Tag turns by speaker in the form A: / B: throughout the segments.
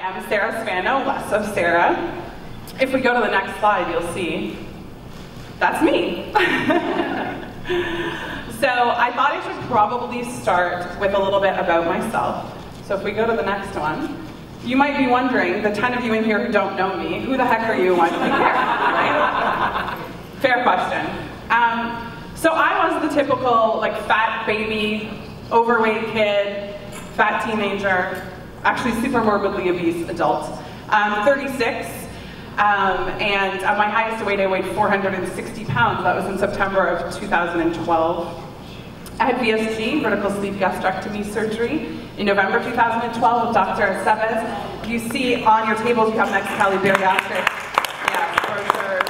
A: am Sarah Spano, less of Sarah. If we go to the next slide, you'll see that's me. So I thought I should probably start with a little bit about myself. So if we go to the next one, you might be wondering, the 10 of you in here who don't know me, who the heck are you and why are you here, right? Fair question. So I was the typical fat baby, overweight kid, fat teenager, actually super morbidly obese adult. 36, and at my highest weight I weighed 460 pounds. That was in September of 2012. I had VSG, vertical sleeve gastrectomy surgery, in November 2012 with Dr. Aceves. You see on your tables you have Mexicali bariatric brochures.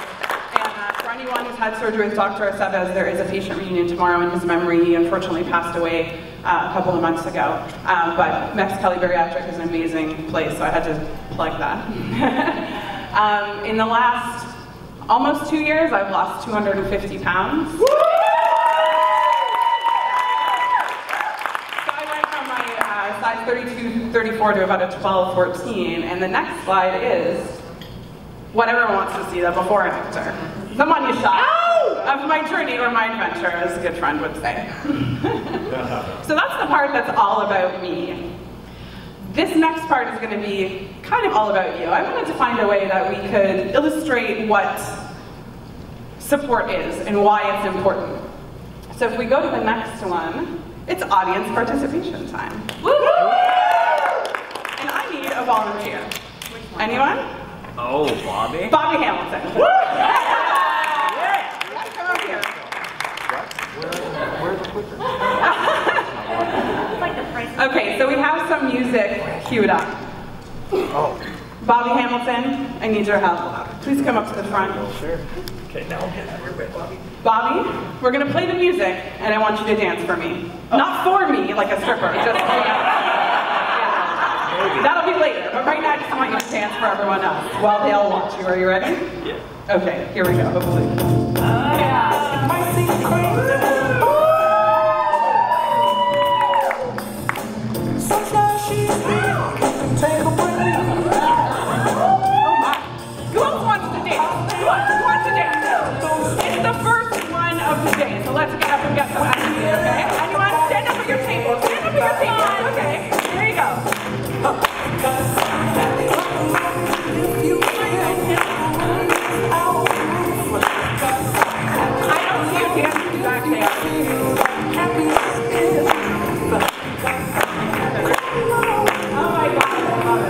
A: And for anyone who's had surgery with Dr. Aceves, there is a patient reunion tomorrow in his memory. He unfortunately passed away a couple of months ago. But Mexicali bariatric is an amazing place, so I had to plug that. In the last almost 2 years, I've lost 250 pounds. Woo! Size 32, 34 to about a 12, 14, and the next slide is what everyone wants to see, the before and after. The money shot of my journey or my adventure, as a good friend would say. So that's the part that's all about me. This next part is going to be kind of all about you. I wanted to find a way that we could illustrate what support is and why it's important. So if we go to the next one, it's audience participation time. Woo! And I need a volunteer. Anyone?
B: Oh, Bobby?
A: Bobby Hamilton. Woo! Yeah! Come up here.
B: Where's the clicker?
A: Okay, so we have some music queued up.
B: Oh.
A: Bobby Hamilton, I need your help. Please come up to the front.
B: Sure. Okay, now I'll get out of your way, Bobby.
A: Bobby, we're going to play the music, and I want you to dance for me. Oh. Not for me, like a stripper, just for me. Yeah. That'll be later, but right now I just want you to dance for everyone else while they all watch you. Are you ready?
B: Yeah.
A: Okay, here we go, hopefully. Yeah. Oh my. Who else wants to dance? Who wants to dance? It's the first one of the day, so let's get up and get some activity, okay? Anyone? Stand up at your table. Stand up at your table. Okay, here you go. I don't see you dancing back there. Oh my God, I love it.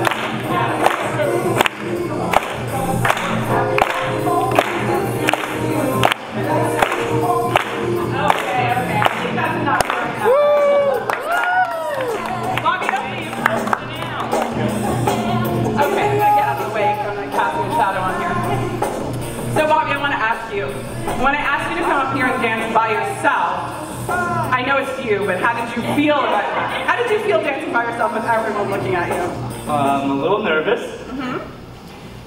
A: When I asked you to come up here and dance by yourself, I know it's you, but how did you feel about it? How did you feel dancing by yourself with everyone looking at you?
B: I'm a little nervous.
A: Mm-hmm.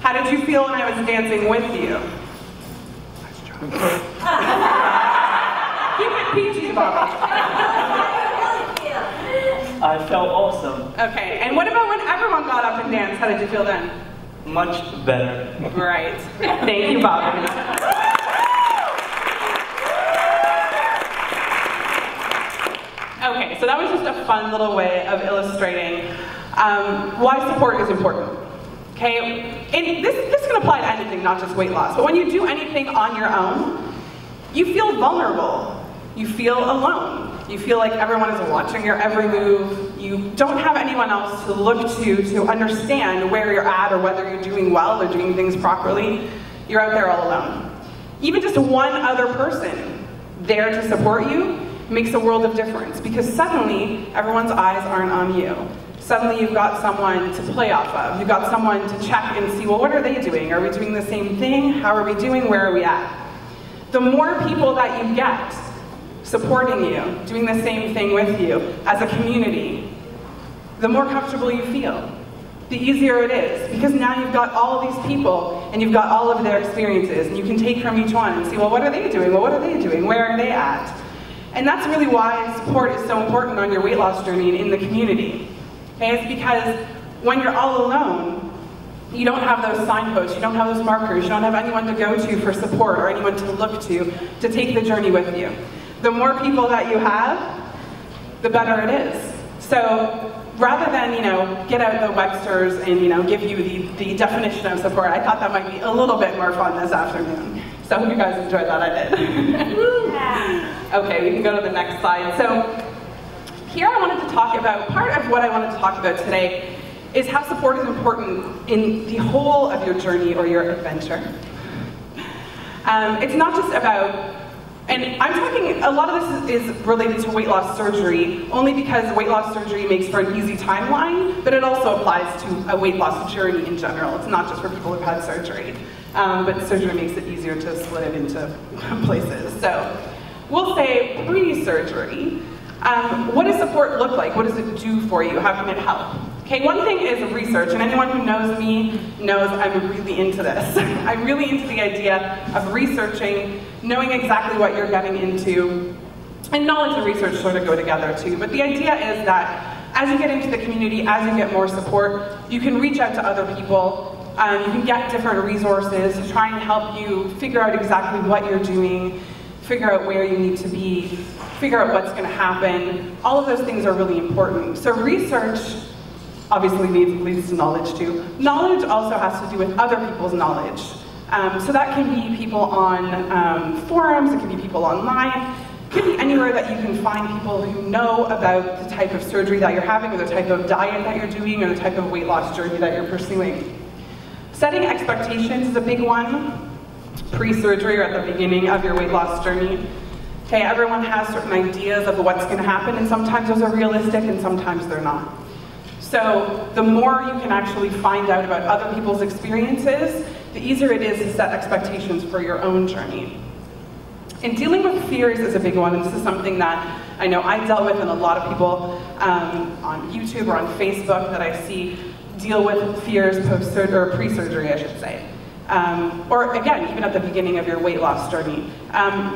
A: How did you feel when I was dancing with you? Keep it PG, Bobby.
B: I felt awesome.
A: Okay, and what about when everyone got up and danced? How did you feel then?
B: Much better.
A: Right. Thank you, Bobby. Okay, so that was just a fun little way of illustrating why support is important. Okay, and this can apply to anything, not just weight loss. But when you do anything on your own, you feel vulnerable. You feel alone. You feel like everyone is watching your every move. You don't have anyone else to look to understand where you're at or whether you're doing well or doing things properly. You're out there all alone. Even just one other person there to support you makes a world of difference, because suddenly everyone's eyes aren't on you. Suddenly you've got someone to play off of. You've got someone to check and see, well, what are they doing? Are we doing the same thing? How are we doing? Where are we at? The more people that you get supporting you, doing the same thing with you as a community, the more comfortable you feel. The easier it is, because now you've got all of these people and you've got all of their experiences, and you can take from each one and see, well, what are they doing? Well, what are they doing? Where are they at? And that's really why support is so important on your weight loss journey and in the community. Okay? It's because when you're all alone, you don't have those signposts, you don't have those markers, you don't have anyone to go to for support or anyone to look to take the journey with you. The more people that you have, the better it is. So rather than, get out the Webster's and, give you the definition of support, I thought that might be a little bit more fun this afternoon. So I hope you guys enjoyed that, I did. Okay, we can go to the next slide. So here I wanted to talk about, part of what I wanted to talk about today is how support is important in the whole of your journey or your adventure. It's not just about, and I'm talking, a lot of this is related to weight loss surgery, only because weight loss surgery makes for an easy timeline, but it also applies to a weight loss journey in general. It's not just for people who've had surgery, but surgery makes it easier to split it into places. So we'll say pre-surgery. What does support look like? What does it do for you? How can it help? Okay, one thing is research, and anyone who knows me knows I'm really into this. I'm really into the idea of researching, knowing exactly what you're getting into, and knowledge and research sort of go together too. But the idea is that as you get into the community, as you get more support, you can reach out to other people, you can get different resources to try and help you figure out exactly what you're doing, figure out where you need to be, figure out what's going to happen. All of those things are really important. So research obviously leads to knowledge too. Knowledge also has to do with other people's knowledge. So that can be people on forums, it can be people online, it could be anywhere that you can find people who know about the type of surgery that you're having, or the type of diet that you're doing, or the type of weight loss journey that you're pursuing. Setting expectations is a big one. Pre-surgery or at the beginning of your weight loss journey. Okay, everyone has certain ideas of what's going to happen, and sometimes those are realistic and sometimes they're not. So the more you can actually find out about other people's experiences, the easier it is to set expectations for your own journey. And dealing with fears is a big one, and this is something that I know I dealt with, and a lot of people on YouTube or on Facebook that I see deal with fears post-surgery, or pre-surgery, I should say. Or again, even at the beginning of your weight loss journey.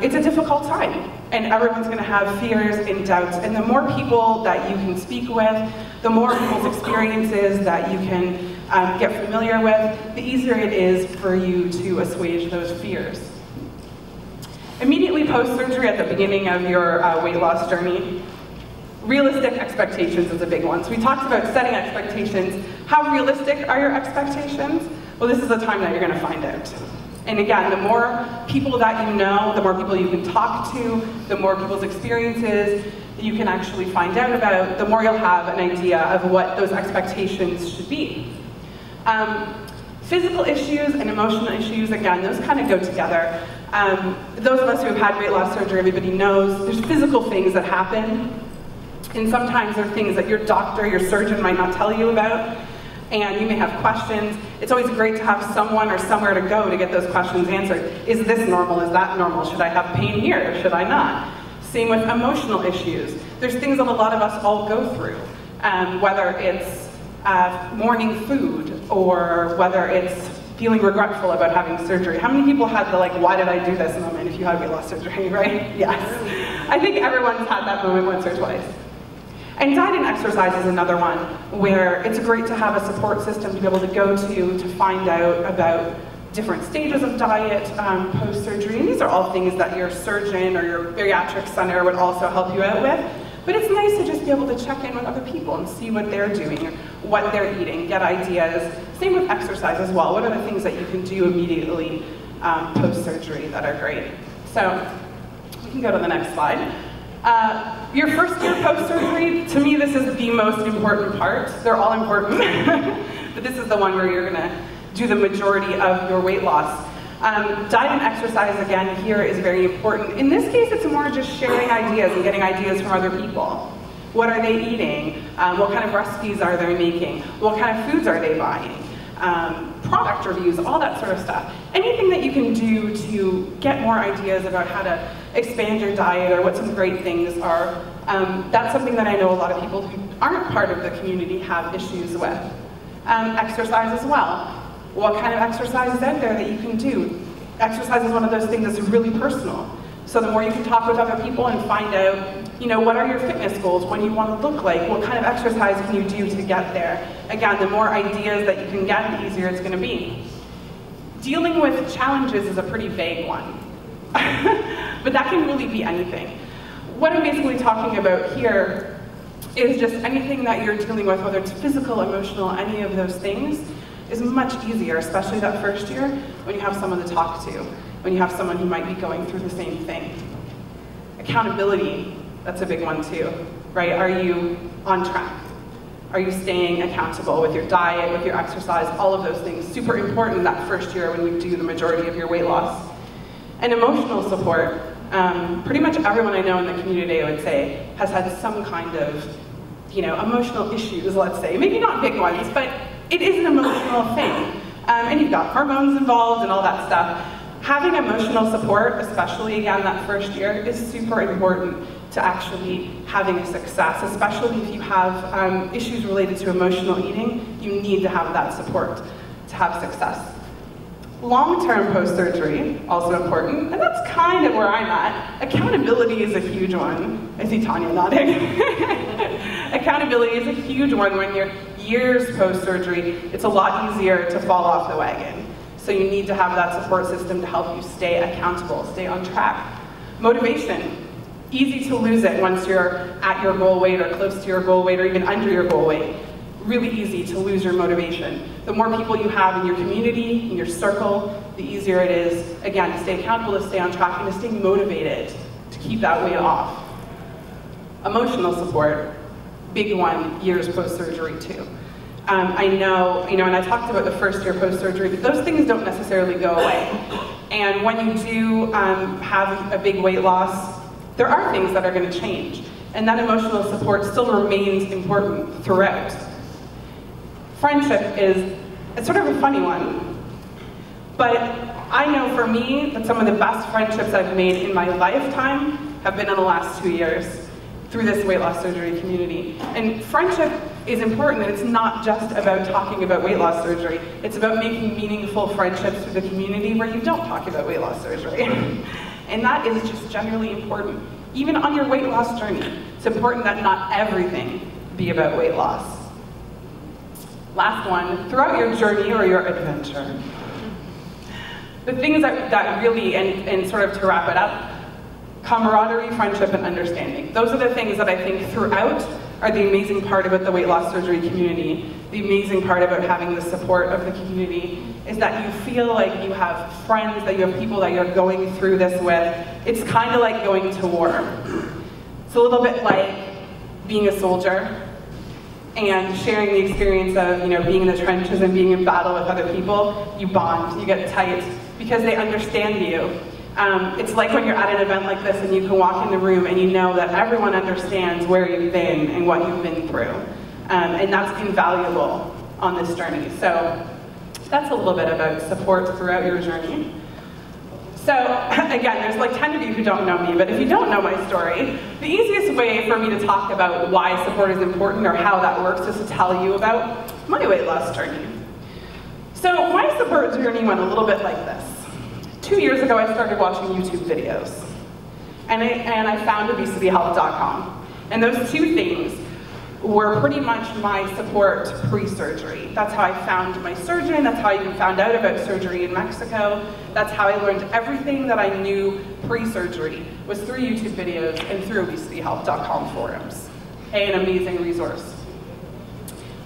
A: It's a difficult time, and everyone's going to have fears and doubts, and the more people that you can speak with, the more people's experiences that you can get familiar with, the easier it is for you to assuage those fears. Immediately post-surgery, at the beginning of your weight loss journey, realistic expectations is a big one. So we talked about setting expectations. How realistic are your expectations? Well, this is the time that you're going to find out. And again, the more people that you know, the more people you can talk to, the more people's experiences that you can actually find out about, the more you'll have an idea of what those expectations should be. Physical issues and emotional issues, again, those kind of go together. Those of us who have had weight loss surgery, everybody knows there's physical things that happen, and sometimes there are things that your doctor, your surgeon might not tell you about, and you may have questions. It's always great to have someone or somewhere to go to get those questions answered. Is this normal? Is that normal? Should I have pain here? Should I not? Same with emotional issues. There's things that a lot of us all go through, whether it's morning food, or whether it's feeling regretful about having surgery. How many people had the why did I do this moment if you had weight loss surgery, right? Yes. I think everyone's had that moment once or twice. And diet and exercise is another one where it's great to have a support system to be able to go to find out about different stages of diet post-surgery. And these are all things that your surgeon or your bariatric center would also help you out with. But it's nice to just be able to check in with other people and see what they're doing, or what they're eating, get ideas. Same with exercise as well. What are the things that you can do immediately post-surgery that are great? So we can go to the next slide. Your first year post-surgery, to me this is the most important part. They're all important, but this is the one where you're going to do the majority of your weight loss. Diet and exercise, again, here is very important. In this case, it's more just sharing ideas and getting ideas from other people. What are they eating? What kind of recipes are they making? What kind of foods are they buying? Product reviews, all that sort of stuff. Anything that you can do to get more ideas about how to expand your diet, or what some great things are, that's something that I know a lot of people who aren't part of the community have issues with. Exercise as well. What kind of exercise is out there that you can do? Exercise is one of those things that's really personal. So the more you can talk with other people and find out, you know, what are your fitness goals, what do you want to look like, what kind of exercise can you do to get there. Again, the more ideas that you can get, the easier it's going to be. Dealing with challenges is a pretty vague one, but that can really be anything. What I'm basically talking about here is just anything that you're dealing with, whether it's physical, emotional, any of those things, is much easier, especially that first year, when you have someone to talk to, when you have someone who might be going through the same thing. Accountability, that's a big one too, right? Are you on track? Are you staying accountable with your diet, with your exercise, all of those things? Super important that first year when you do the majority of your weight loss. And emotional support, pretty much everyone I know in the community, I would say, has had some kind of, you know, emotional issues, let's say. Maybe not big ones, but it is an emotional thing. And you've got hormones involved and all that stuff. Having emotional support, especially again that first year, is super important to actually having success, especially if you have issues related to emotional eating. You need to have that support to have success. Long-term post-surgery, also important, and that's kind of where I'm at. Accountability is a huge one. I see Tanya nodding. Accountability is a huge one when you're years post-surgery. It's a lot easier to fall off the wagon. So you need to have that support system to help you stay accountable, stay on track. Motivation. Easy to lose it once you're at your goal weight or close to your goal weight or even under your goal weight. Really easy to lose your motivation. The more people you have in your community, in your circle, the easier it is, again, to stay accountable, to stay on track, and to stay motivated to keep that weight off. Emotional support, big one, years post-surgery too. I know, and I talked about the first year post-surgery, but those things don't necessarily go away. And when you do have a big weight loss, there are things that are going to change. And that emotional support still remains important throughout. Friendship is sort of a funny one, but I know for me that some of the best friendships I've made in my lifetime have been in the last 2 years through this weight loss surgery community. And friendship is important, and it's not just about talking about weight loss surgery. It's about making meaningful friendships through the community where you don't talk about weight loss surgery. And that is just generally important. Even on your weight loss journey, it's important that not everything be about weight loss. Last one, throughout your journey or your adventure, the things that really, and sort of to wrap it up, camaraderie, friendship, and understanding. Those are the things that I think throughout are the amazing part about the weight loss surgery community. The amazing part about having the support of the community is that you feel like you have friends, that you have people that you're going through this with. It's kind of like going to war. It's a little bit like being a soldier and sharing the experience of being in the trenches and being in battle with other people. You bond, you get tight, because they understand you. It's like when you're at an event like this and you can walk in the room and you know that everyone understands where you've been and what you've been through. And that's invaluable on this journey. So that's a little bit about support throughout your journey. So again, there's like 10 of you who don't know me, but if you don't know my story, the easiest way for me to talk about why support is important or how that works is to tell you about my weight loss journey. So my support journey went a little bit like this. 2 years ago, I started watching YouTube videos, and I found ObesityHelp.com. And those two things were pretty much my support pre-surgery. That's how I found my surgeon, that's how I even found out about surgery in Mexico. That's how I learned everything that I knew pre-surgery, was through YouTube videos and through ObesityHelp.com forums. An amazing resource.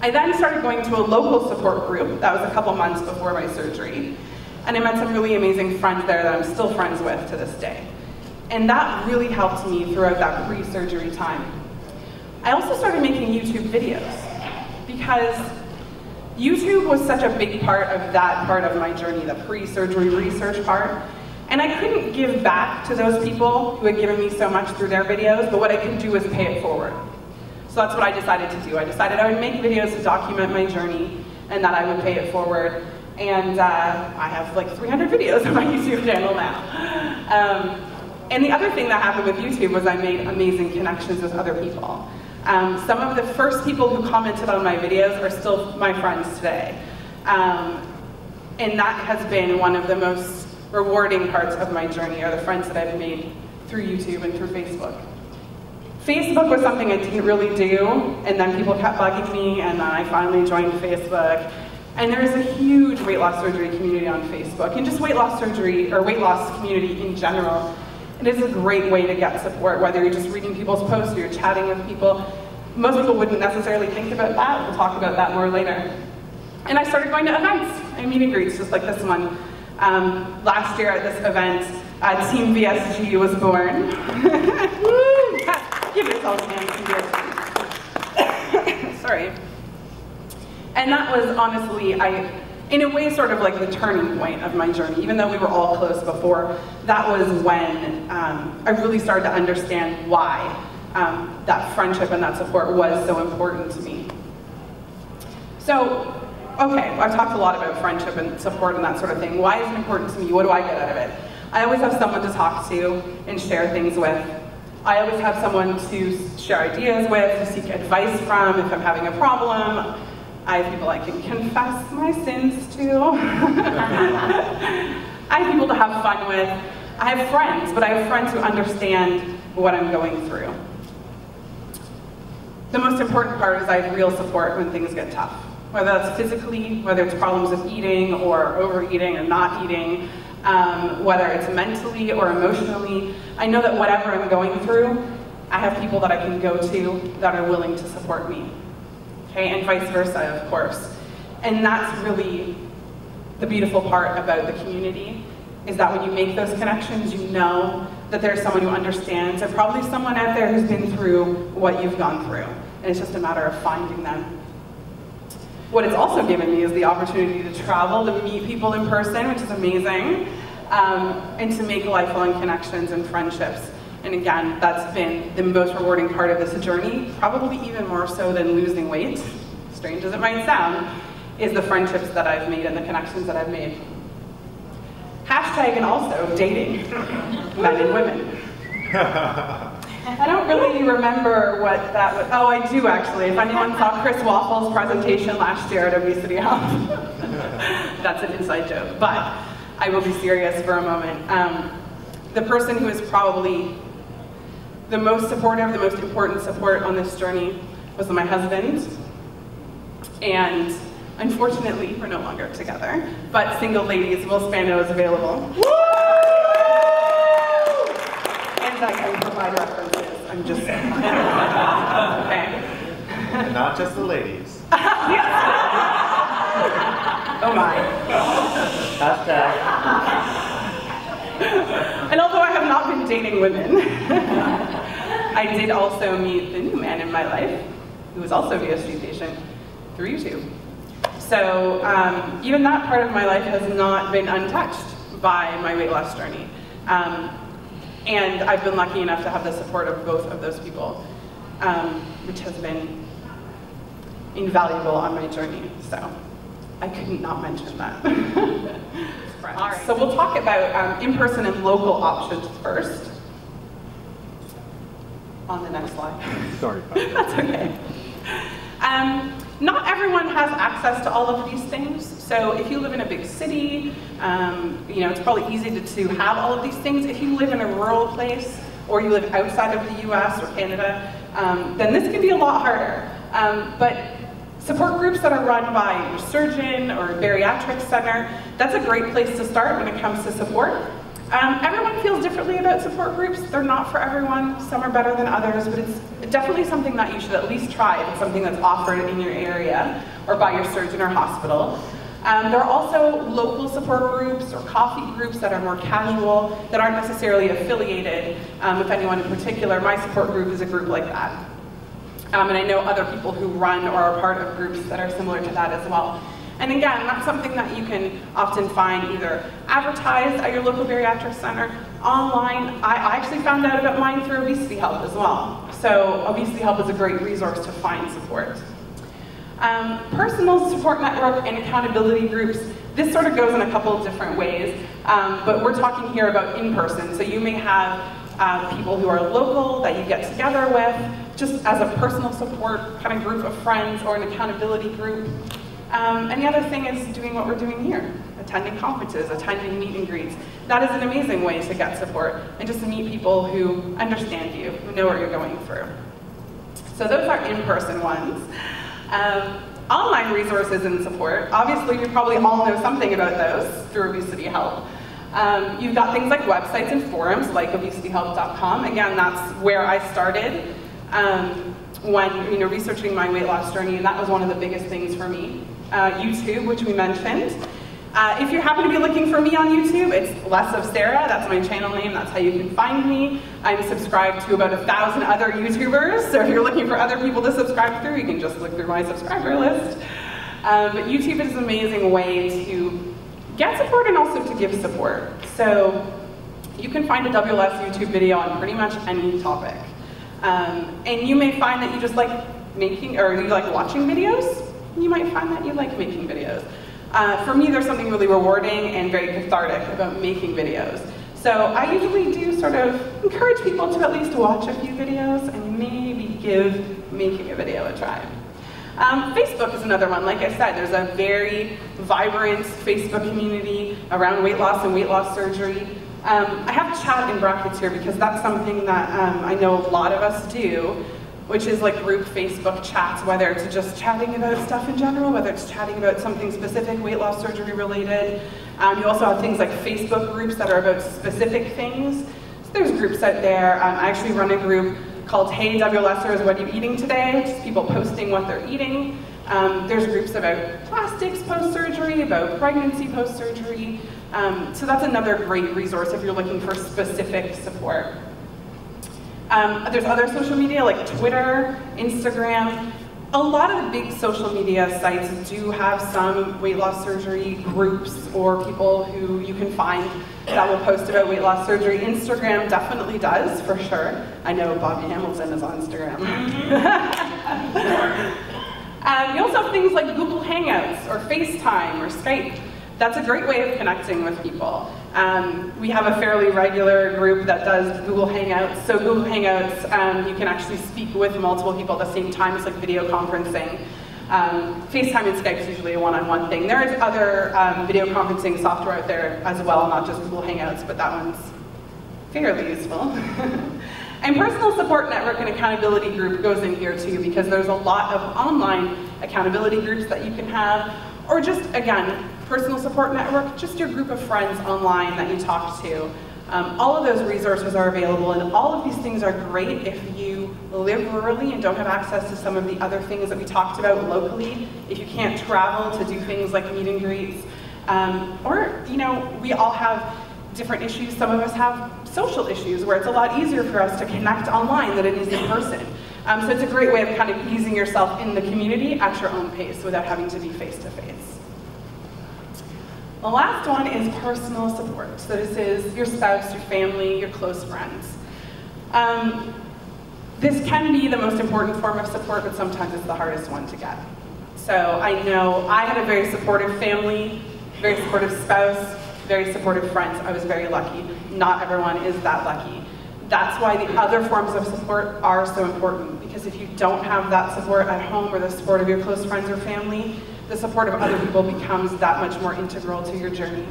A: I then started going to a local support group. That was a couple months before my surgery. And I met some really amazing friends there that I'm still friends with to this day. And that really helped me throughout that pre-surgery time. I also started making YouTube videos because YouTube was such a big part of that part of my journey, the pre-surgery research part. And I couldn't give back to those people who had given me so much through their videos, but what I could do was pay it forward. So that's what I decided to do. I decided I would make videos to document my journey and that I would pay it forward. And I have like 300 videos on my YouTube channel now. And the other thing that happened with YouTube was I made amazing connections with other people. Some of the first people who commented on my videos are still my friends today. And that has been one of the most rewarding parts of my journey, are the friends that I've made through YouTube and through Facebook. Facebook was something I didn't really do, and then people kept bugging me, and then I finally joined Facebook. And there's a huge weight loss surgery community on Facebook, and just weight loss surgery, or weight loss community in general. It is a great way to get support, whether you're just reading people's posts or you're chatting with people. Most people wouldn't necessarily think about that. We'll talk about that more later. And I started going to events and meet and greets, just like this one. Last year at this event, Team VSG was born. Woo! Give yourself a hand, Team VSG. Sorry. And that was honestly, in a way, sort of like the turning point of my journey. Even though we were all close before, that was when I really started to understand why that friendship and that support was so important to me. So, okay, I've talked a lot about friendship and support and that sort of thing. Why is it important to me? What do I get out of it? I always have someone to talk to and share things with. I always have someone to share ideas with, to seek advice from if I'm having a problem. I have people I can confess my sins to. I have people to have fun with. I have friends, but I have friends who understand what I'm going through. The most important part is I have real support when things get tough. Whether that's physically, whether it's problems with eating or overeating and not eating, whether it's mentally or emotionally. I know that whatever I'm going through, I have people that I can go to that are willing to support me. Okay, and vice versa, of course. And that's really the beautiful part about the community, is that when you make those connections, you know that there's someone who understands, and probably someone out there who's been through what you've gone through. And it's just a matter of finding them. What it's also given me is the opportunity to travel, to meet people in person, which is amazing, and to make lifelong connections and friendships. And again, that's been the most rewarding part of this journey, probably even more so than losing weight, strange as it might sound, is the friendships that I've made and the connections that I've made. Hashtag and also dating men and women. I don't really remember what that was. Oh, I do actually. If anyone saw Chris Waffle's presentation last year at ObesityHelp, that's an inside joke. But I will be serious for a moment. The person who is probably the most supportive, the most important support on this journey was my husband. And unfortunately, we're no longer together. But single ladies, Will Spano is available. Woo! And I can provide references. I'm just saying. Okay.
C: And not just the ladies.
A: Oh my.
B: Hashtag.
A: And although I have not been dating women, I did also meet the new man in my life, who was also a VSG patient, through YouTube. So even that part of my life has not been untouched by my weight loss journey. And I've been lucky enough to have the support of both of those people, which has been invaluable on my journey. So I couldn't not mention that. All right. So we'll talk about in-person and local options first. On the next slide.
C: Sorry about that.
A: That's okay. Not everyone has access to all of these things. So if you live in a big city, it's probably easy to have all of these things. If you live in a rural place, or you live outside of the US or Canada, then this can be a lot harder. But support groups that are run by your surgeon or a bariatric center, that's a great place to start when it comes to support. Everyone feels differently about support groups. They're not for everyone. Some are better than others, but it's definitely something that you should at least try if it's something that's offered in your area or by your surgeon or hospital. There are also local support groups or coffee groups that are more casual, that aren't necessarily affiliated with anyone in particular. My support group is a group like that. And I know other people who run or are part of groups that are similar to that as well. And again, that's something that you can often find either advertised at your local bariatric center, online. I actually found out about mine through ObesityHelp as well. So ObesityHelp is a great resource to find support. Personal support network and accountability groups, this sort of goes in a couple of different ways, but we're talking here about in-person. So you may have people who are local that you get together with, just as a personal support kind of group of friends or an accountability group. And the other thing is doing what we're doing here, attending conferences, attending meet and greets. That is an amazing way to get support and just to meet people who understand you, who know what you're going through. So those are in-person ones. Online resources and support, obviously you probably all know something about those through ObesityHelp. You've got things like websites and forums like ObesityHelp.com. Again, that's where I started when researching my weight loss journey, and that was one of the biggest things for me. YouTube, which we mentioned. If you happen to be looking for me on YouTube, it's Less of Sarah, that's my channel name, that's how you can find me. I'm subscribed to about 1,000 other YouTubers, so if you're looking for other people to subscribe through, you can just look through my subscriber list. But YouTube is an amazing way to get support and also to give support. So you can find a WLS YouTube video on pretty much any topic. And you may find that you just like making, or you like watching videos. You might find that you like making videos. For me, there's something really rewarding and very cathartic about making videos. So I usually do sort of encourage people to at least watch a few videos and maybe give making a video a try. Facebook is another one. Like I said, there's a very vibrant Facebook community around weight loss and weight loss surgery. I have chat in brackets here because that's something that I know a lot of us do, which is like group Facebook chats, whether it's just chatting about stuff in general, whether it's chatting about something specific, weight loss surgery related. You also have things like Facebook groups that are about specific things. So there's groups out there. I actually run a group called Hey WLSers, What Are You Eating Today? Just people posting what they're eating. There's groups about plastics post-surgery, about pregnancy post-surgery. So that's another great resource if you're looking for specific support. There's other social media like Twitter, Instagram. A lot of the big social media sites do have some weight loss surgery groups or people who you can find that will post about weight loss surgery. Instagram definitely does, for sure. I know Bobby Hamilton is on Instagram. You also have things like Google Hangouts or FaceTime or Skype. That's a great way of connecting with people. We have a fairly regular group that does Google Hangouts. So Google Hangouts, you can actually speak with multiple people at the same time. It's like video conferencing. FaceTime and Skype is usually a one-on-one thing. There is other video conferencing software out there as well, not just Google Hangouts, but that one's fairly useful. And personal support network and accountability group goes in here too, because there's a lot of online accountability groups that you can have, or just, again, personal support network, just your group of friends online that you talk to. All of those resources are available, and all of these things are great if you live rurally and don't have access to some of the other things that we talked about locally. If you can't travel to do things like meet and greets, or, we all have different issues. Some of us have social issues where it's a lot easier for us to connect online than it is in person. So it's a great way of kind of easing yourself in the community at your own pace without having to be face-to-face. The last one is personal support. So this is your spouse, your family, your close friends. This can be the most important form of support, but sometimes it's the hardest one to get. So I know I had a very supportive family, very supportive spouse, very supportive friends. I was very lucky. Not everyone is that lucky. That's why the other forms of support are so important, because if you don't have that support at home or the support of your close friends or family, the support of other people becomes that much more integral to your journey.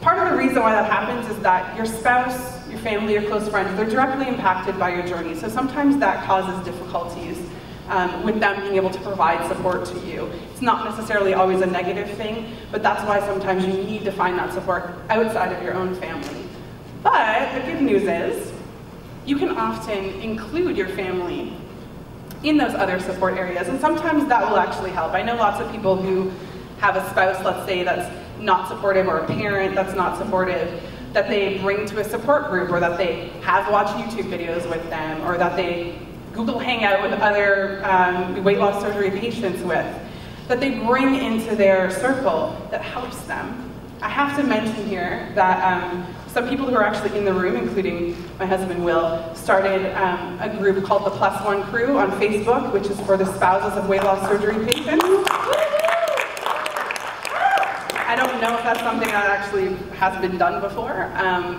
A: Part of the reason why that happens is that your spouse, your family, your close friends, they're directly impacted by your journey. So sometimes that causes difficulties with them being able to provide support to you. It's not necessarily always a negative thing, but that's why sometimes you need to find that support outside of your own family. But the good news is, you can often include your family in those other support areas, and sometimes that will actually help. I know lots of people who have a spouse, let's say, that's not supportive, or a parent that's not supportive, that they bring to a support group, or that they have watched YouTube videos with them, or that they Google Hangout with other weight loss surgery patients with, that they bring into their circle that helps them. I have to mention here that some people who are actually in the room, including my husband Will, started a group called the +1 Crew on Facebook, which is for the spouses of weight loss surgery patients. I don't know if that's something that actually has been done before,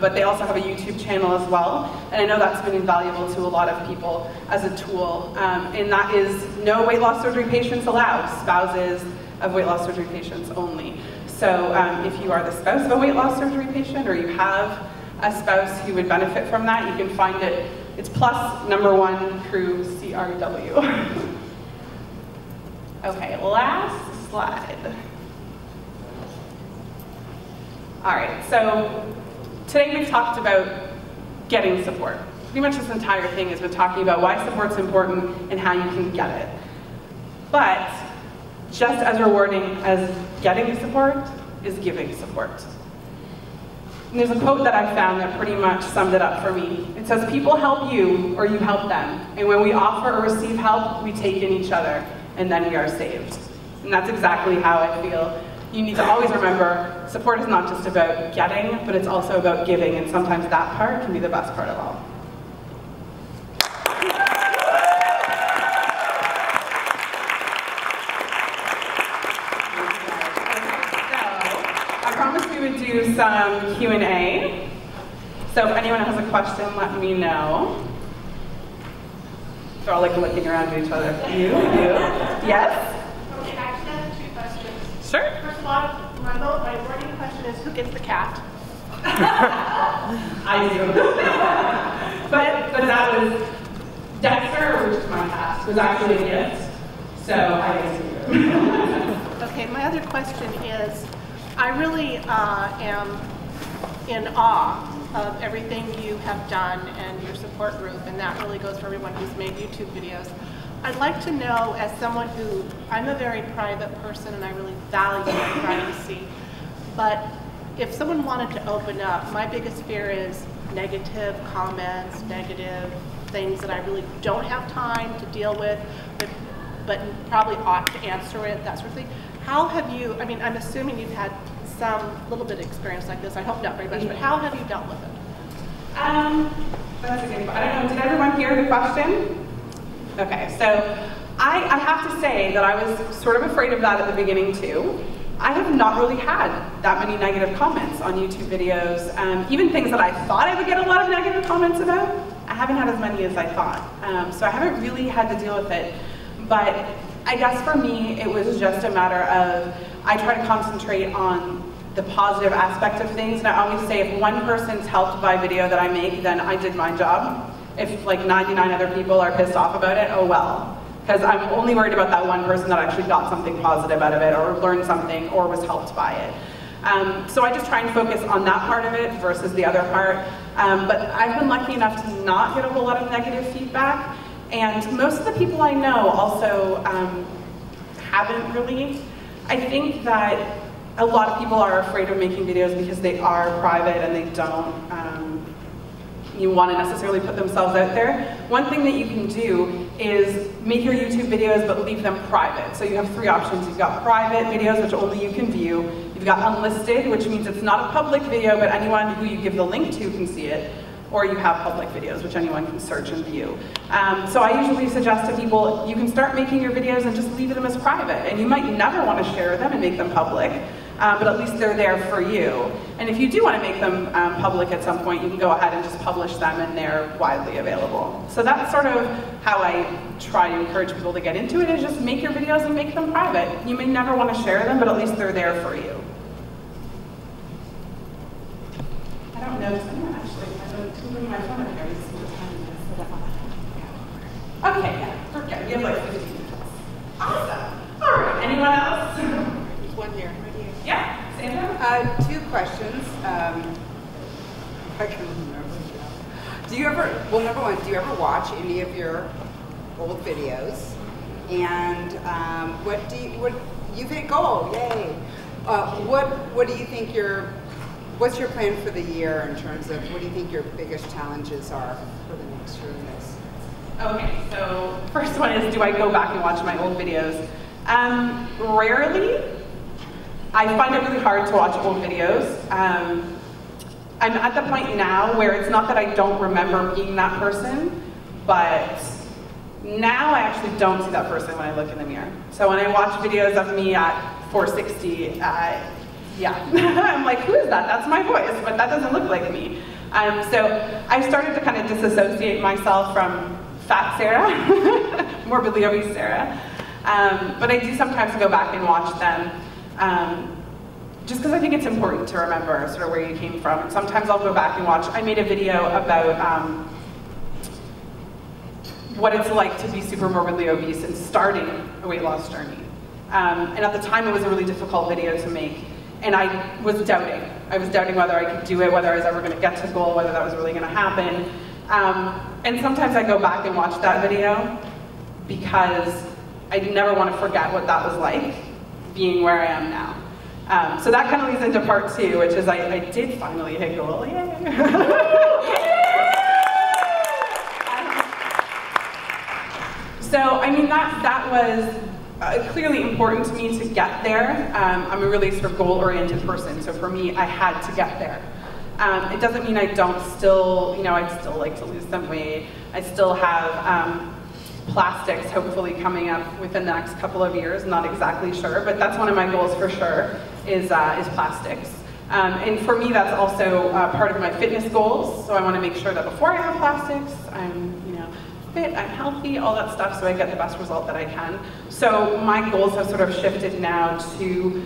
A: but they also have a YouTube channel as well, and I know that's been invaluable to a lot of people as a tool, and that is no weight loss surgery patients allowed, spouses of weight loss surgery patients only. So if you are the spouse of a weight loss surgery patient, or you have a spouse who would benefit from that, you can find it. It's +1 crew CRW. Okay, last slide. All right, so today we've talked about getting support. Pretty much this entire thing has been talking about why support's important and how you can get it. But just as rewarding as getting support is giving support. And there's a quote that I found that pretty much summed it up for me. It says, people help you or you help them. And when we offer or receive help, we take in each other, and then we are saved. And that's exactly how I feel. You need to always remember, support is not just about getting, but it's also about giving, and sometimes that part can be the best part of all. I promised we would do some Q&A. So if anyone has a question, let me know. They're all like looking around at each other. You? Yes?
D: Okay, I actually have 2 questions.
A: Sure.
D: First of all, my burning question is, who gets the cat?
A: I do. but that was Dexter, which is my cat, was actually a gift. So I guess you do.
D: Okay, my other question is, I really am in awe of everything you have done and your support group, and that really goes for everyone who's made YouTube videos. I'd like to know, as someone who, I'm a very private person and I really value my privacy, but if someone wanted to open up, my biggest fear is negative comments, negative things that I really don't have time to deal with, but probably ought to answer it, that sort of thing. How have you, I mean, I'm assuming you've had some little bit of experience like this, I hope not very much, but how have you dealt with it?
A: That's a good question. I don't know, did everyone hear the question? Okay, so I have to say that I was sort of afraid of that at the beginning too. I have not really had that many negative comments on YouTube videos. Even things that I thought I would get a lot of negative comments about, I haven't had as many as I thought. So I haven't really had to deal with it. But I guess for me, it was just a matter of, I try to concentrate on the positive aspect of things, and I always say if one person's helped by video that I make, then I did my job. If like 99 other people are pissed off about it, oh well. Because I'm only worried about that one person that actually got something positive out of it, or learned something, or was helped by it. So I just try and focus on that part of it versus the other part. But I've been lucky enough to not get a whole lot of negative feedback, and most of the people I know also haven't really. I think that a lot of people are afraid of making videos because they are private and they don't want to necessarily put themselves out there. One thing that you can do is make your YouTube videos but leave them private. So you have 3 options. You've got private videos, which only you can view. You've got unlisted, which means it's not a public video, but anyone who you give the link to can see it. Or you have public videos, which anyone can search and view. So I usually suggest to people, you can start making your videos and just leave them as private. And you might never want to share them and make them public, but at least they're there for you. And if you do want to make them public at some point, you can go ahead and just publish them and they're widely available. So that's sort of how I try to encourage people to get into it, is just make your videos and make them private. You may never want to share them, but at least they're there for you. I don't know, does anyone actually, I'm bring my phone up here and see what time it is. Okay, yeah, we're good. We have like 15 minutes. Awesome. All right, anyone else?
E: There's one here, right here.
A: Yeah, Sandra?
E: 2 questions. I can remember. Do you ever, well, number one, do you ever watch any of your old videos? And what you've hit gold, yay. What do you think what's your plan for the year in terms of what do you think your biggest challenges are for the next year in this?
A: Okay, so first one is, do I go back and watch my old videos? Rarely. I find it really hard to watch old videos. I'm at the point now where it's not that I don't remember being that person, but now I actually don't see that person when I look in the mirror. So when I watch videos of me at 460, yeah. I'm like, who is that? That's my voice, but that doesn't look like me. So I started to kind of disassociate myself from fat Sarah, morbidly obese Sarah. But I do sometimes go back and watch them, just because I think it's important to remember sort of where you came from. And sometimes I'll go back and watch. I made a video about what it's like to be super morbidly obese and starting a weight loss journey. And at the time it was a really difficult video to make. And I was doubting. I was doubting whether I could do it, whether I was ever going to get to goal, whether that was really going to happen. And sometimes I go back and watch that video because I never want to forget what that was like, being where I am now. So that kind of leads into part 2, which is I did finally hit goal. Yay! So, I mean, that was clearly important to me to get there. I'm a really sort of goal-oriented person, so for me, I had to get there. It doesn't mean I don't still, I'd still like to lose some weight. I still have plastics hopefully coming up within the next couple of years, not exactly sure, but that's one of my goals for sure, is plastics. And for me, that's also part of my fitness goals, so I want to make sure that before I have plastics, I'm fit, I'm healthy, all that stuff, so I get the best result that I can. So my goals have sort of shifted now to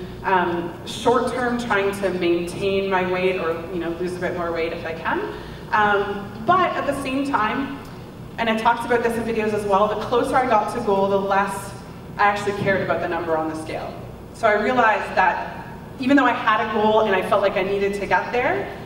A: short-term trying to maintain my weight or lose a bit more weight if I can. But at the same time, and I talked about this in videos as well, the closer I got to goal, the less I actually cared about the number on the scale. So I realized that even though I had a goal and I felt like I needed to get there,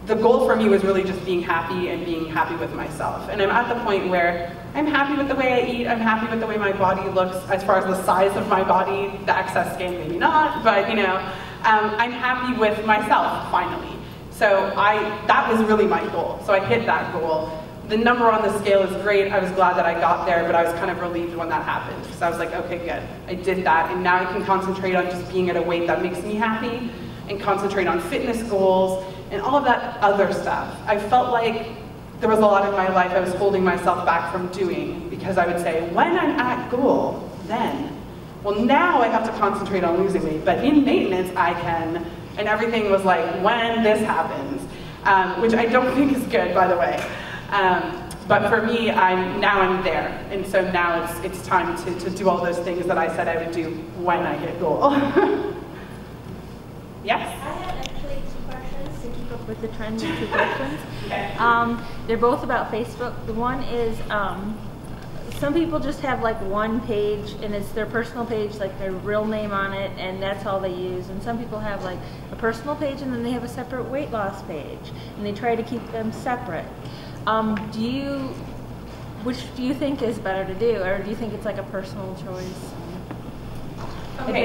A: the goal for me was really just being happy and being happy with myself. And I'm at the point where I'm happy with the way I eat, I'm happy with the way my body looks as far as the size of my body, the excess skin maybe not, but I'm happy with myself finally. So that was really my goal. So I hit that goal. The number on the scale is great. I was glad that I got there, but I was kind of relieved when that happened. So I was like, okay, good, I did that, and now I can concentrate on just being at a weight that makes me happy and concentrate on fitness goals and all of that other stuff. I felt like there was a lot in my life I was holding myself back from doing because I would say, when I'm at goal, then. Well, now I have to concentrate on losing weight, but in maintenance I can. And everything was like, when this happens, which I don't think is good, by the way. But for me, now I'm there. And so now it's time to do all those things that I said I would do when I hit goal. Yes?
F: I had actually 2 questions to keep up with the trend of 2 questions.
A: Okay.
F: They're both about Facebook. The one is, some people just have like one page and it's their personal page, like their real name on it, and that's all they use. And some people have like a personal page and then they have a separate weight loss page, and they try to keep them separate. Which do you think is better to do, or do you think it's like a personal choice?
A: Okay,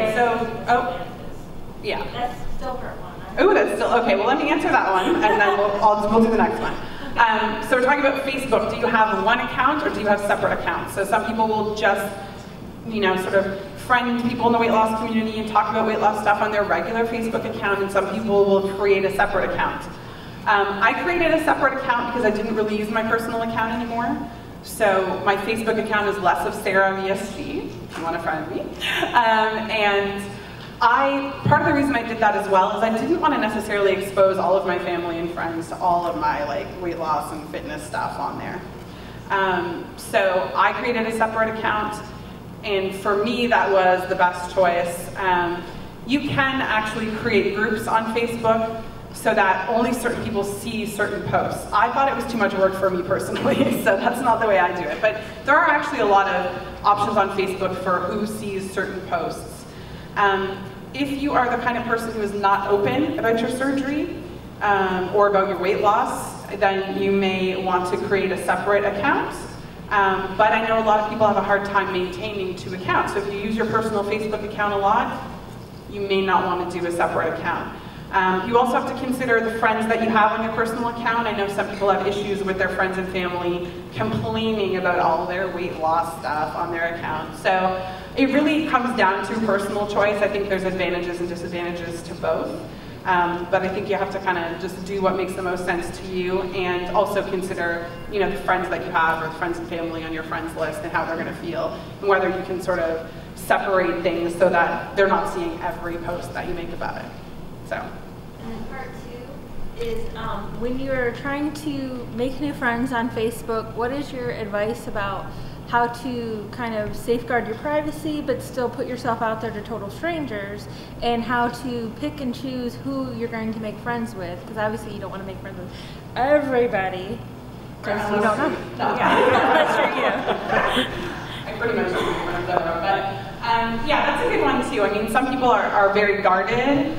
A: yeah.
F: That's still part 1.
A: Oh, that's still, okay, well let me answer that one, and then we'll do the next one. So we're talking about Facebook. Do you have one account, or do you have separate accounts? So some people will just, sort of friend people in the weight loss community and talk about weight loss stuff on their regular Facebook account, and some people will create a separate account. I created a separate account because I didn't really use my personal account anymore. So my Facebook account is less of Sarah VSG, if you want to friend me. And part of the reason I did that as well is I didn't want to necessarily expose all of my family and friends to all of my weight loss and fitness stuff on there. So I created a separate account, and for me that was the best choice. You can actually create groups on Facebook so that only certain people see certain posts. I thought it was too much work for me personally, so that's not the way I do it. But there are actually a lot of options on Facebook for who sees certain posts. If you are the kind of person who is not open about your surgery or about your weight loss, then you may want to create a separate account. But I know a lot of people have a hard time maintaining 2 accounts. So if you use your personal Facebook account a lot, you may not want to do a separate account. You also have to consider the friends that you have on your personal account. I know some people have issues with their friends and family complaining about all their weight loss stuff on their account. So it really comes down to personal choice. I think there's advantages and disadvantages to both. But I think you have to kind of just do what makes the most sense to you, and also consider, the friends that you have or the friends and family on your friends list and how they're going to feel, and whether you can sort of separate things so that they're not seeing every post that you make about it. So.
F: And then part 2 is when you're trying to make new friends on Facebook, what is your advice about how to kind of safeguard your privacy but still put yourself out there to total strangers, and how to pick and choose who you're going to make friends with? Because obviously you don't want to make friends with everybody because you don't know.
A: No.
F: Yeah, that's for you.
A: I pretty much don't make friends ever, but yeah, that's a good one too. I mean, some people are very guarded.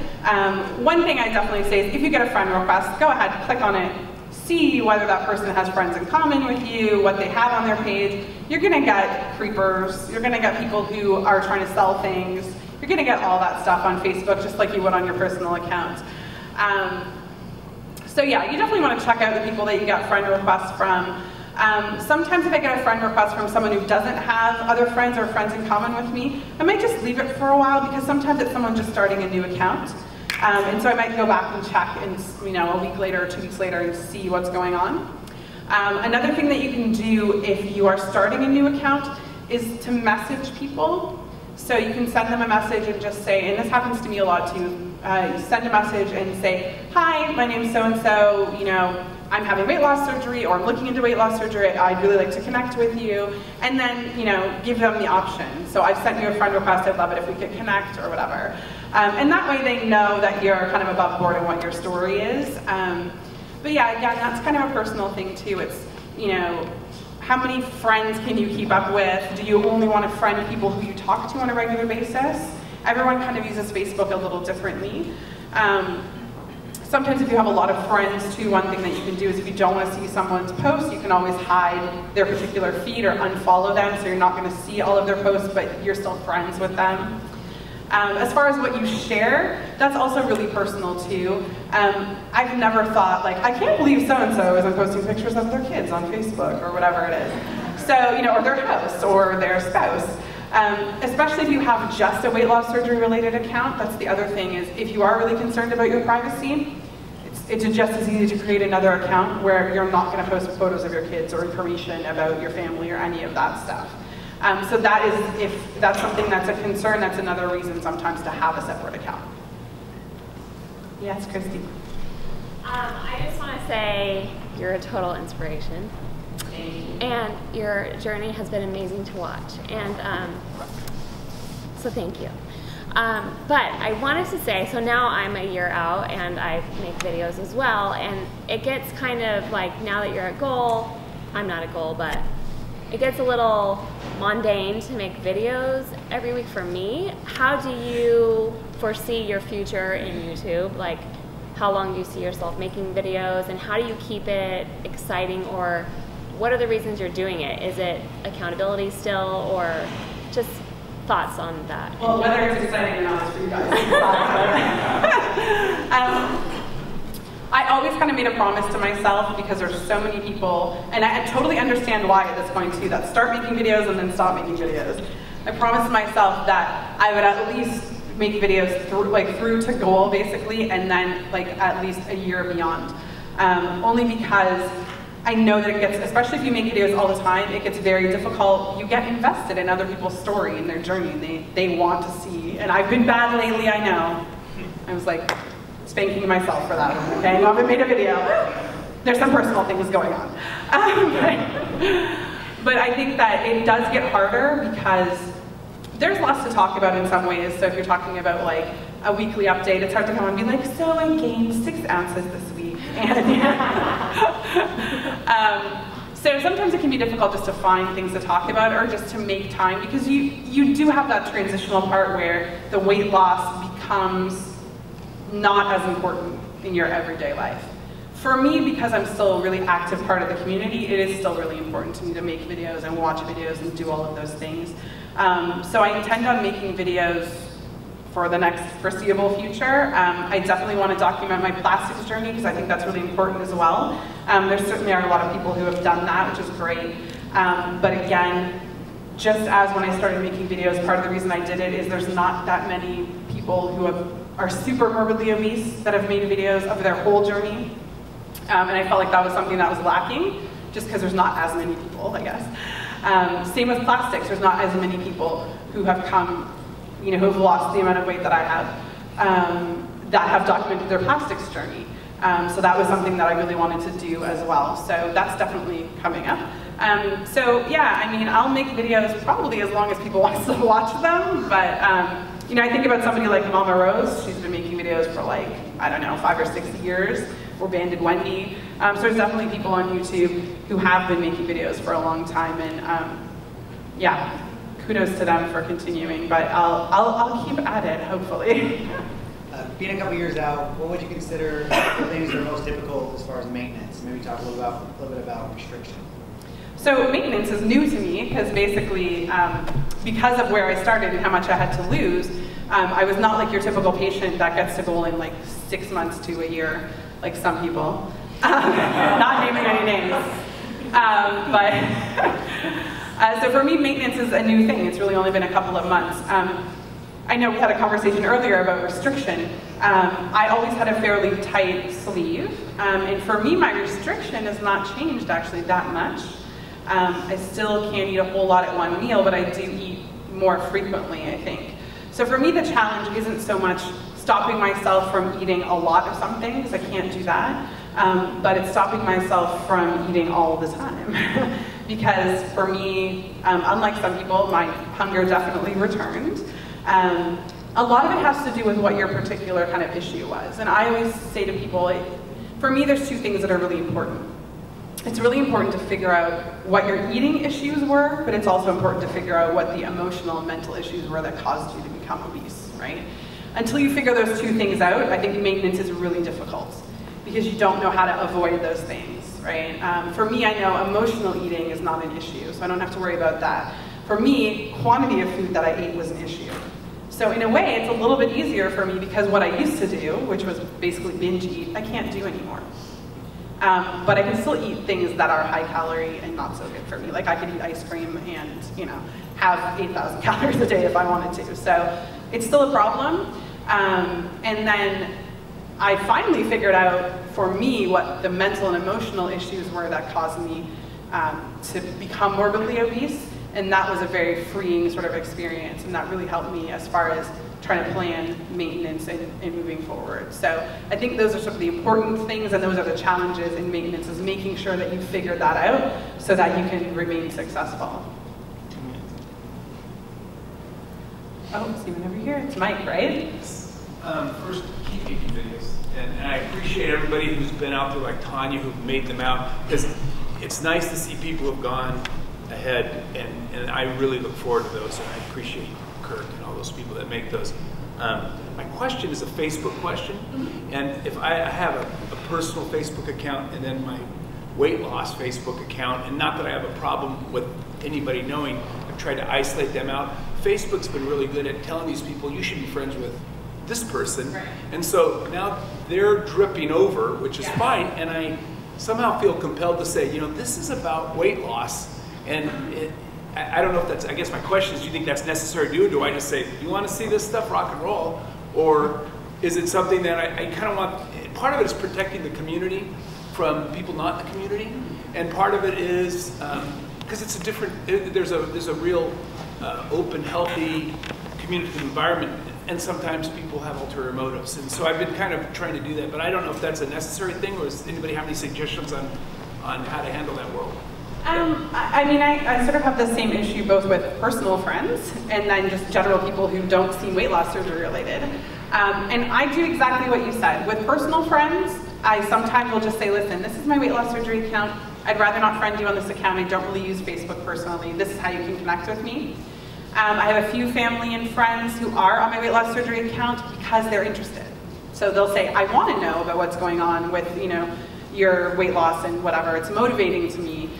A: One thing I definitely say is if you get a friend request, go ahead, click on it, see whether that person has friends in common with you, what they have on their page. You're gonna get creepers, you're gonna get people who are trying to sell things, you're gonna get all that stuff on Facebook just like you would on your personal account. So yeah, you definitely wanna check out the people that you get friend requests from. Sometimes if I get a friend request from someone who doesn't have other friends or friends in common with me, I might just leave it for a while because sometimes it's someone just starting a new account. And so I might go back and check and, a week later or 2 weeks later and see what's going on. Another thing that you can do if you are starting a new account is to message people. So you can send them a message and just say, and this happens to me a lot too, you send a message and say, hi, my name's so-and-so, I'm having weight loss surgery, or I'm looking into weight loss surgery, I'd really like to connect with you, and then, give them the option. So I've sent you a friend request, I'd love it if we could connect, or whatever. And that way they know that you're kind of above board and what your story is. But yeah, again, that's kind of a personal thing too. It's, how many friends can you keep up with? Do you only want to friend people who you talk to on a regular basis? Everyone kind of uses Facebook a little differently. Sometimes if you have a lot of friends too, one thing that you can do is if you don't want to see someone's post, you can always hide their particular feed or unfollow them so you're not going to see all of their posts, but you're still friends with them. As far as what you share, that's also really personal too. I've never thought, I can't believe so-and-so isn't posting pictures of their kids on Facebook or whatever it is. So, or their house or their spouse. Especially if you have just a weight loss surgery related account, that's the other thing is if you are really concerned about your privacy, it's just as easy to create another account where you're not going to post photos of your kids or information about your family or any of that stuff. So that is, if that's something that's a concern, that's another reason sometimes to have a separate account. Yes, Christy.
G: I just want to say you're a total inspiration. And your journey has been amazing to watch, and so thank you. But I wanted to say, so now I'm a year out and I make videos as well, and it gets kind of like, now that you're at goal, I'm not at goal, but it gets a little mundane to make videos every week for me. How do you foresee your future in YouTube? Like, how long do you see yourself making videos, and how do you keep it exciting, or what are the reasons you're doing it? Is it accountability still, or just thoughts on that?
A: Well, whether it's exciting or not is for you guys. I always kind of made a promise to myself, because there's so many people, and I totally understand why at this point too, that start making videos and then stop making videos. I promised myself that I would at least make videos through to goal basically, and then at least a year beyond. Only because I know that it gets, especially if you make videos all the time, it gets very difficult. You get invested in other people's story and their journey. They want to see, and I've been bad lately, I know. I was spanking myself for that, okay? I haven't made a video. There's some personal things going on. But I think that it does get harder because there's less to talk about in some ways. So if you're talking about a weekly update, it's hard to come and be like, so I gained 6 ounces this week. So sometimes it can be difficult just to find things to talk about or just to make time, because you do have that transitional part where the weight loss becomes not as important in your everyday life. For me, because I'm still a really active part of the community, it is still really important to me to make videos and watch videos and do all of those things. So I intend on making videos for the next foreseeable future. I definitely want to document my plastics journey, because I think that's really important as well. There certainly are a lot of people who have done that, which is great. But again, just as when I started making videos, part of the reason I did it is there's not that many people who are super morbidly obese that have made videos of their whole journey. And I felt like that was something that was lacking, just because there's not as many people, I guess. Same with plastics, there's not as many people who have come, who've lost the amount of weight that I have. that have documented their plastics journey. So that was something that I really wanted to do as well. So that's definitely coming up. So yeah, I mean, I'll make videos probably as long as people want to watch them, but you know, I think about somebody like Mama Rose. She's been making videos for like, I don't know, 5 or 6 years, or Banded Wendy. So there's definitely people on YouTube who have been making videos for a long time, and yeah, kudos to them for continuing, but I'll keep at it, hopefully.
B: Being a couple years out, what would you consider the things that are most difficult as far as maintenance? Maybe talk a little bit about restriction.
A: So maintenance is new to me because basically, because of where I started and how much I had to lose, I was not like your typical patient that gets to goal in like 6 months to a year, like some people. Not naming any names. So for me, maintenance is a new thing. It's really only been a couple of months. I know we had a conversation earlier about restriction. I always had a fairly tight sleeve, and for me, my restriction has not changed actually that much. I still can't eat a whole lot at one meal, but I do eat more frequently, I think. So for me, the challenge isn't so much stopping myself from eating a lot of something, because I can't do that, but it's stopping myself from eating all the time. Because for me, unlike some people, my hunger definitely returned. A lot of it has to do with what your particular kind of issue was. And I always say to people, for me, there's 2 things that are really important. It's really important to figure out what your eating issues were, but it's also important to figure out what the emotional and mental issues were that caused you to become obese, right? Until you figure those 2 things out, I think maintenance is really difficult because you don't know how to avoid those things, right? For me, I know emotional eating is not an issue, so I don't have to worry about that. For me, quantity of food that I ate was an issue. So in a way, it's a little bit easier for me because what I used to do, which was basically binge eat, I can't do anymore. But I can still eat things that are high calorie and not so good for me. Like I could eat ice cream and, you know, have 8,000 calories a day if I wanted to. So it's still a problem. And then I finally figured out for me what the mental and emotional issues were that caused me to become morbidly obese. And that was a very freeing sort of experience, and that really helped me as far as trying to plan maintenance and moving forward. So I think those are sort of the important things, and those are the challenges in maintenance, is making sure that you figure that out so that you can remain successful. Oh, see one over here. It's Mike, right?
H: First, keep making videos. And I appreciate everybody who's been out there like Tanya who've made them out, because it's nice to see people who've gone ahead, and I really look forward to those, and I appreciate Kirk and all those people that make those. My question is a Facebook question, and if I have a personal Facebook account and then my weight loss Facebook account, and not that I have a problem with anybody knowing, I've tried to isolate them out. Facebook's been really good at telling these people, you should be friends with this person, right. And so now they're dripping over, which is fine, and I somehow feel compelled to say, you know, this is about weight loss. And I don't know if that's, I guess my question is, do you think that's necessary to do? Or do I just say, you want to see this stuff, rock and roll? Or is it something that I kind of want, part of it is protecting the community from people not in the community. And part of it is, because it's a different, there's a real open, healthy community environment. And sometimes people have ulterior motives. And so I've been kind of trying to do that. But I don't know if that's a necessary thing, or does anybody have any suggestions on how to handle that world?
A: I mean, I sort of have the same issue both with personal friends and then just general people who don't seem weight loss surgery related. And I do exactly what you said. With personal friends, I sometimes will just say, listen, this is my weight loss surgery account. I'd rather not friend you on this account. I don't really use Facebook personally. This is how you can connect with me. I have a few family and friends who are on my weight loss surgery account because they're interested. So they'll say, I want to know about what's going on with, you know, your weight loss and whatever. It's motivating to me.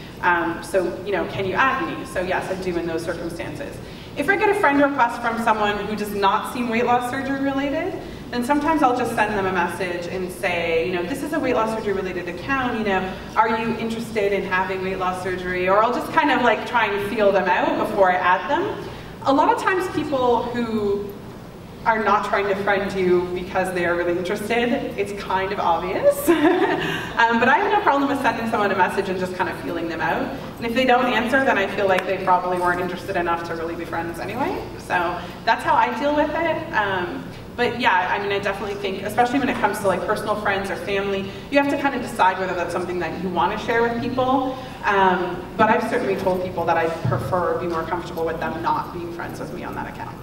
A: So, you know, can you add me? So yes, I do in those circumstances. If I get a friend request from someone who does not seem weight loss surgery related, then sometimes I'll just send them a message and say, you know, this is a weight loss surgery related account, you know, are you interested in having weight loss surgery? Or I'll just kind of like try and feel them out before I add them. A lot of times people who are not trying to friend you because they are really interested, it's kind of obvious. But I have no problem with sending someone a message and just kind of feeling them out. And if they don't answer, then I feel like they probably weren't interested enough to really be friends anyway. So that's how I deal with it. But yeah, I mean, I definitely think, especially when it comes to like personal friends or family, you have to kind of decide whether that's something that you want to share with people. But I've certainly told people that I prefer, be more comfortable with them not being friends with me on that account.